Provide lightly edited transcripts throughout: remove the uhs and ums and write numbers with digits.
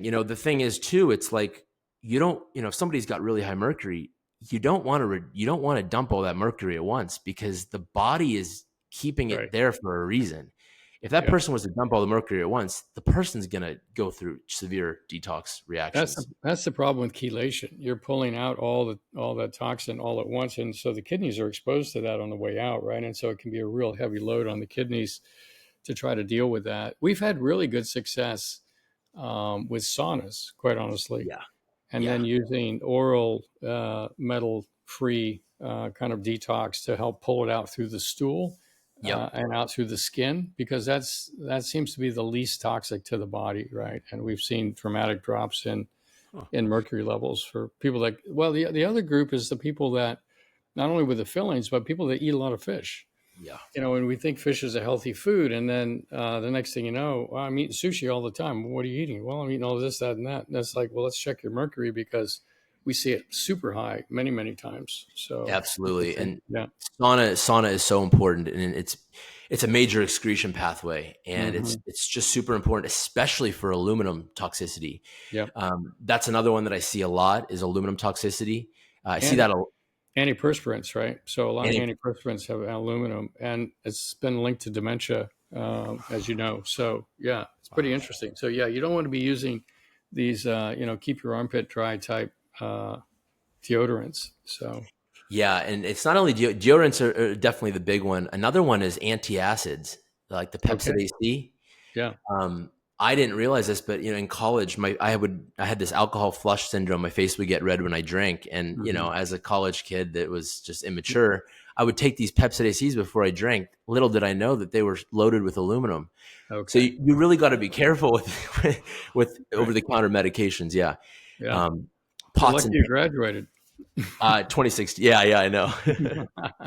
The thing is too, it's like if somebody's got really high mercury, you don't want to dump all that mercury at once, because the body is keeping Right. it there for a reason. If that Yeah. person was to dump all the mercury at once, the person's going to go through severe detox reactions. That's the problem with chelation. You're pulling out all that toxin all at once, and so the kidneys are exposed to that on the way out, right? And so it can be a real heavy load on the kidneys to try to deal with that. We've had really good success with saunas, quite honestly, Yeah. and Yeah. then using oral metal-free kind of detox to help pull it out through the stool Yep. and out through the skin, because that seems to be the least toxic to the body, right? And we've seen dramatic drops Huh. in mercury levels for people that. Well, the other group is the people that not only with the fillings, but people that eat a lot of fish. Yeah. And we think fish is a healthy food, and then the next thing you know, well, I'm eating sushi all the time. What are you eating? Well, I'm eating all this, that, and that. And that's like, well, let's check your mercury, because we see it super high many, many times. So Absolutely. And yeah. sauna is so important, and it's a major excretion pathway, and Mm-hmm. it's just super important, especially for aluminum toxicity. Yeah. That's another one that I see a lot, is aluminum toxicity. I see And that antiperspirants, right? So a lot of any antiperspirants have aluminum, and it's been linked to dementia, as you know. So yeah, it's pretty interesting. So yeah, you don't want to be using these, keep your armpit dry type deodorants. So Yeah, and it's not only deodorants are definitely the big one. Another one is antacids, like the okay, Pepsid AC. yeah. I didn't realize this, but in college, I had this alcohol flush syndrome. My face would get red when I drank, and Mm-hmm. as a college kid that was just immature, I would take these Pepsid ACs before I drank. Little did I know that they were loaded with aluminum. So Okay, you really got to be careful with over right, the counter medications. Yeah, yeah. um, You're pots lucky and you graduated. 2016. Yeah, I know.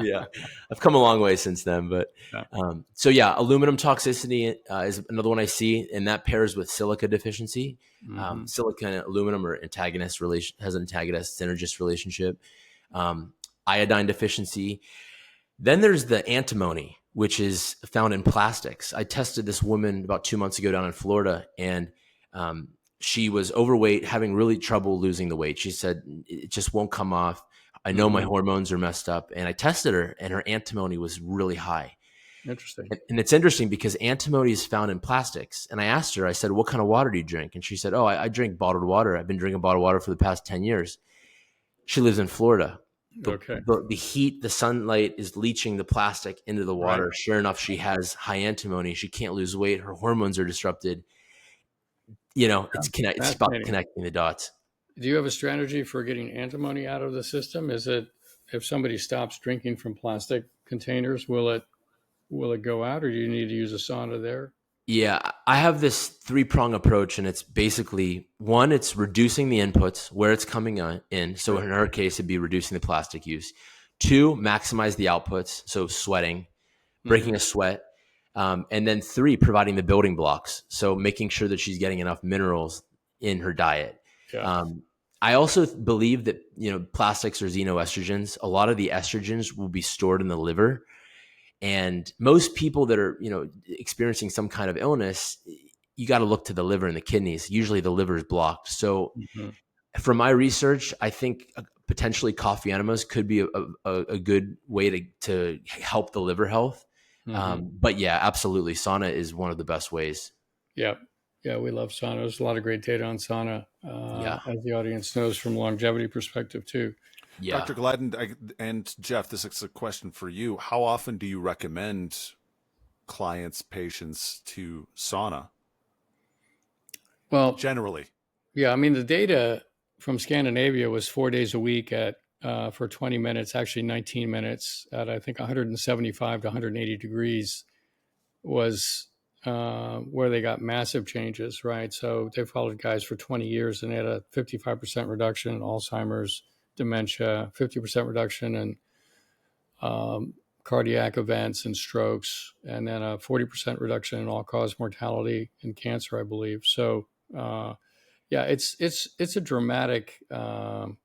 Yeah, I've come a long way since then. But Yeah. so yeah, aluminum toxicity is another one I see, and that pairs with silica deficiency. Mm-hmm. Silica and aluminum are has an antagonist synergist relationship. Um, Iodine deficiency. Then there's the antimony, which is found in plastics. I tested this woman about 2 months ago down in Florida, and um, she was overweight, having really trouble losing the weight. She said it just won't come off. I know my Mm-hmm. hormones are messed up, and I tested her, and her antimony was really high. Interesting. And it's interesting because antimony is found in plastics. And I asked her, I said, "What kind of water do you drink?" And she said, "Oh, I drink bottled water. I've been drinking bottled water for the past 10 years." She lives in Florida. Okay. The heat, the sunlight is leaching the plastic into the Right. water. Sure enough, she has high antimony. She can't lose weight. Her hormones are disrupted. It's about Fascinating. connecting the dots. Do you have a strategy for getting antimony out of the system? Is it, if somebody stops drinking from plastic containers, will it go out, or do you need to use a sauna there? Yeah, I have this three-prong approach, and it's basically one, it's reducing the inputs where it's coming in. So Right. in her case, it'd be reducing the plastic use. Two, maximize the outputs. So sweating, breaking Mm-hmm. a sweat. And then three, providing the building blocks. So making sure that she's getting enough minerals in her diet. Yeah. Um, I also believe that, plastics are xenoestrogens. A lot of the estrogens will be stored in the liver. And most people that are, experiencing some kind of illness, you got to look to the liver and the kidneys. Usually the liver is blocked. So Mm-hmm. from my research, I think potentially coffee enemas could be a good way to help the liver health. Mm-hmm. But yeah, absolutely. Sauna is one of the best ways. Yeah. Yeah, we love sauna. There's a lot of great data on sauna, Yeah. as the audience knows, from longevity perspective too. Yeah. Dr. Gladden and Jeff, this is a question for you. How often do you recommend clients, patients to sauna Well, generally? yeah, I mean, the data from Scandinavia was 4 days a week at for 20 minutes, actually 19 minutes at I think 175 to 180 degrees was where they got massive changes, right? So they followed guys for 20 years and they had a 55% reduction in Alzheimer's, dementia, 50% reduction in cardiac events and strokes, and then a 40% reduction in all-cause mortality in cancer, I believe. So, yeah, it's a dramatic kind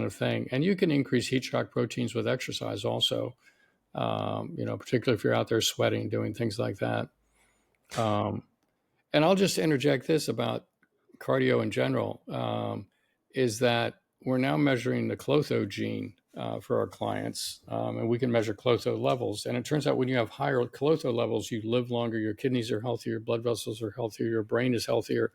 of thing, and you can increase heat shock proteins with exercise also. Particularly if you're out there sweating, doing things like that. Um, And I'll just interject this about cardio in general, is that we're now measuring the Clotho gene for our clients, and we can measure Clotho levels. And it turns out when you have higher Clotho levels, you live longer, your kidneys are healthier, blood vessels are healthier, your brain is healthier,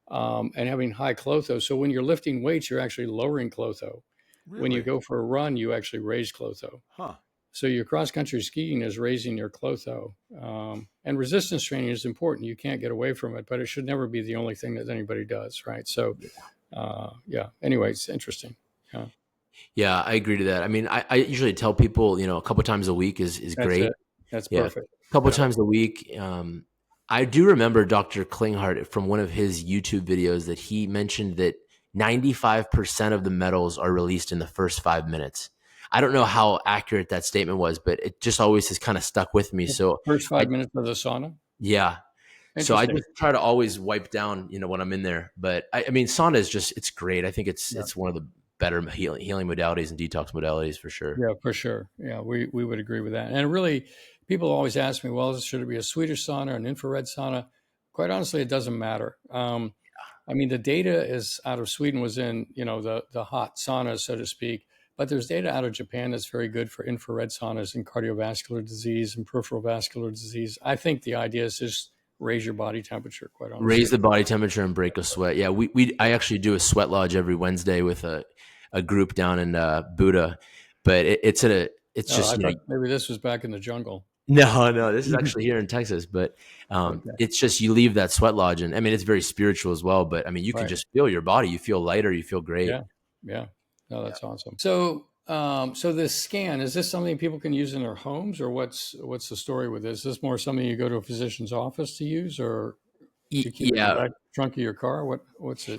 and having high Clotho. So when you're lifting weights, you're actually lowering Clotho. Really? When you go for a run, you actually raise Clotho. Huh. So your cross-country skiing is raising your Clotho. And resistance training is important. You can't get away from it, but it should never be the only thing that anybody does, right? So, yeah. Anyway, it's interesting. Yeah. Yeah, I agree to that. I mean, I usually tell people, a couple times a week is That's great. it. That's Yeah, perfect. a couple Yeah. times a week. I do remember Dr. Klinghardt from one of his YouTube videos that he mentioned that 95% of the metals are released in the first 5 minutes. I don't know how accurate that statement was, but it just always has kind of stuck with me. So First I, 5 minutes of the sauna. yeah. So I Interesting. just try to always wipe down, when I'm in there. But I mean, sauna is it's great. I think it's one of the better healing modalities and detox modalities for sure. Yeah, for sure. Yeah, we would agree with that. And really, people always ask me, well, should it be a Swedish sauna or an infrared sauna? Quite honestly, it doesn't matter. I mean, the data is out of Sweden was in, the hot saunas, so to speak. But there's data out of Japan that's very good for infrared saunas and cardiovascular disease and peripheral vascular disease. I think the idea is just raise your body temperature, quite honestly. Raise the body temperature and break a sweat. Yeah, I actually do a sweat lodge every Wednesday with a group down in Buda, but it's just I thought maybe this was back in the jungle. no, this is actually here in Texas, but Okay. it's just you leave that sweat lodge, and I mean it's very spiritual as well. But I mean you can Right. just feel your body, you feel lighter, you feel great. Yeah. No, that's awesome. So, so this scan, is this something people can use in their homes, or what's the story with this? Is this more something you go to a physician's office to use, or do you keep it in the Yeah, back trunk of your car? What's it?